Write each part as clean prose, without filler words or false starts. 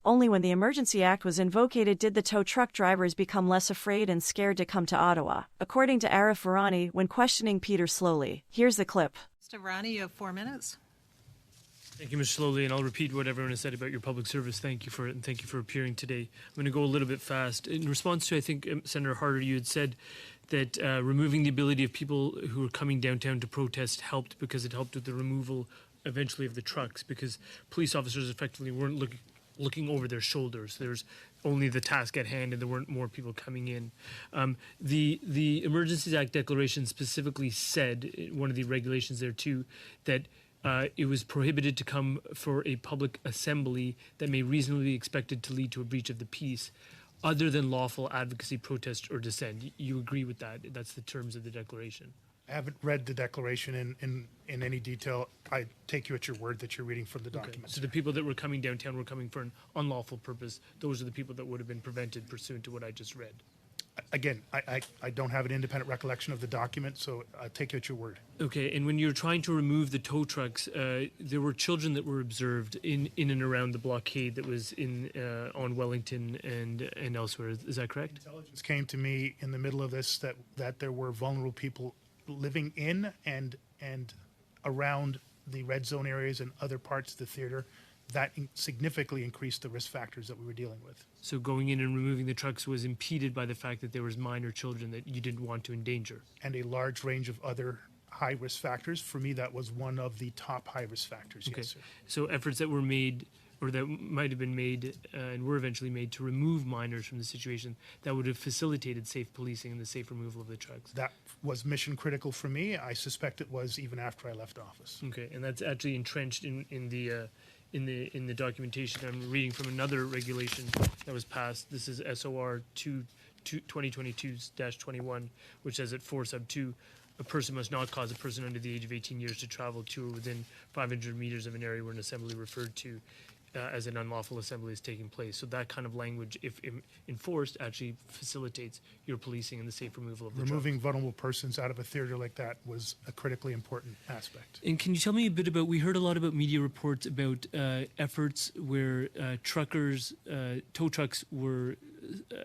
Only when the Emergency Act was invocated did the tow truck drivers become less afraid and scared to come to Ottawa, according to Arif Verani when questioning Peter Sloly. Here's the clip. Mr. Verani, you have 4 minutes. Thank you, Mr. Sloly, and I'll repeat what everyone has said about your public service. Thank you for it, and thank you for appearing today. I'm going to go a little bit fast. In response to, I think, Senator Harder, you had said that removing the ability of people who were coming downtown to protest helped because it helped with the removal, eventually, of the trucks, because police officers effectively weren't looking over their shoulders. There's only the task at hand, and there weren't more people coming in. The Emergencies Act declaration specifically said, one of the regulations there too, that it was prohibited to come for a public assembly that may reasonably be expected to lead to a breach of the peace, other than lawful advocacy, protest, or dissent. You agree with that? That's the terms of the declaration. I haven't read the declaration in any detail. I take you at your word that you're reading from the document. Okay. So the people that were coming downtown were coming for an unlawful purpose. Those are the people that would have been prevented pursuant to what I just read. Again, I don't have an independent recollection of the document, so I'll take you at your word. Okay, and when you're trying to remove the tow trucks, there were children that were observed in and around the blockade that was on Wellington and elsewhere. Is that correct? Intelligence came to me in the middle of this that there were vulnerable people living in and around the red zone areas and other parts of the theater. That significantly increased the risk factors that we were dealing with. So going in and removing the trucks was impeded by the fact that there was minor children that you didn't want to endanger. And a large range of other high risk factors. For me, that was one of the top high risk factors. Okay. Yes, sir. So efforts that were made or that might have been made and were eventually made to remove minors from the situation, that would have facilitated safe policing and the safe removal of the trucks. That was mission critical for me. I suspect it was even after I left office. Okay, and that's actually entrenched in the documentation. I'm reading from another regulation that was passed. This is SOR 2022-21, which says at 4 sub 2, a person must not cause a person under the age of 18 years to travel to or within 500 meters of an area where an assembly referred to as an unlawful assembly is taking place. So that kind of language, if enforced, actually facilitates your policing and the safe removal of the Removing trucks. vulnerable persons out of a theater like that was a critically important aspect. And can you tell me a bit about, we heard a lot about media reports about efforts where truckers, tow trucks were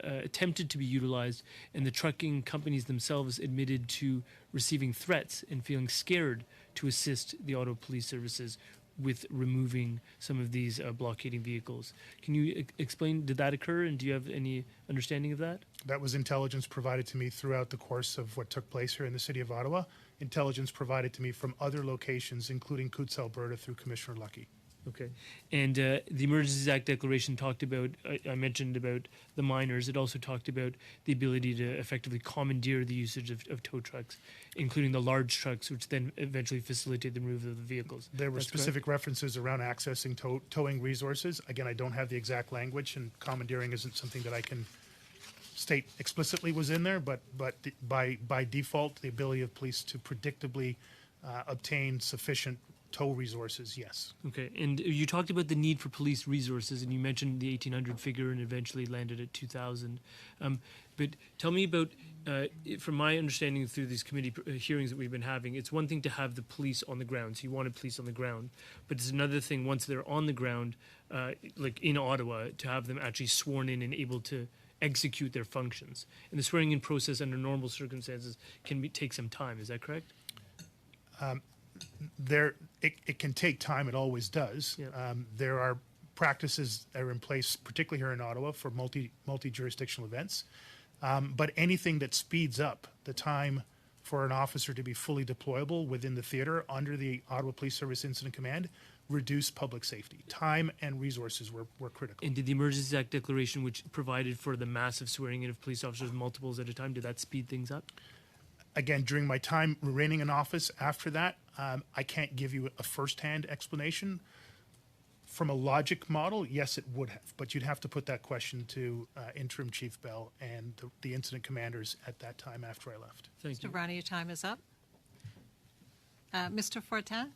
attempted to be utilized, and the trucking companies themselves admitted to receiving threats and feeling scared to assist the auto police services with removing some of these blockading vehicles. Can you explain, did that occur, and do you have any understanding of that? That was intelligence provided to me throughout the course of what took place here in the city of Ottawa. Intelligence provided to me from other locations, including Coutts, Alberta, through Commissioner Lucky. Okay. And the Emergencies Act declaration talked about, I mentioned about the minors, it also talked about the ability to effectively commandeer the usage of tow trucks, including the large trucks, which then eventually facilitate the removal of the vehicles. There were That's specific references around accessing towing resources. Again, I don't have the exact language, and commandeering isn't something that I can state explicitly was in there, but by default, the ability of police to predictably obtain sufficient tow resources, yes. Okay, and you talked about the need for police resources, and you mentioned the 1,800 figure and eventually landed at 2,000. But tell me about, from my understanding through these committee hearings that we've been having, it's one thing to have the police on the ground, so you wanted police on the ground, but it's another thing once they're on the ground, like in Ottawa, to have them actually sworn in and able to execute their functions. And the swearing in process under normal circumstances can take some time, is that correct? It can take time. It always does. Yeah. There are practices that are in place, particularly here in Ottawa, for multi-jurisdictional events. But anything that speeds up the time for an officer to be fully deployable within the theater under the Ottawa Police Service Incident Command reduce public safety. Time and resources were critical. And did the Emergencies Act declaration, which provided for the massive swearing in of police officers multiples at a time, did that speed things up? Again, during my time remaining in office after that, I can't give you a first-hand explanation. From a logic model, yes, it would have, but you'd have to put that question to Interim Chief Bell and the incident commanders at that time after I left. Thank you. Mr. Verani, your time is up. Mr. Fortin?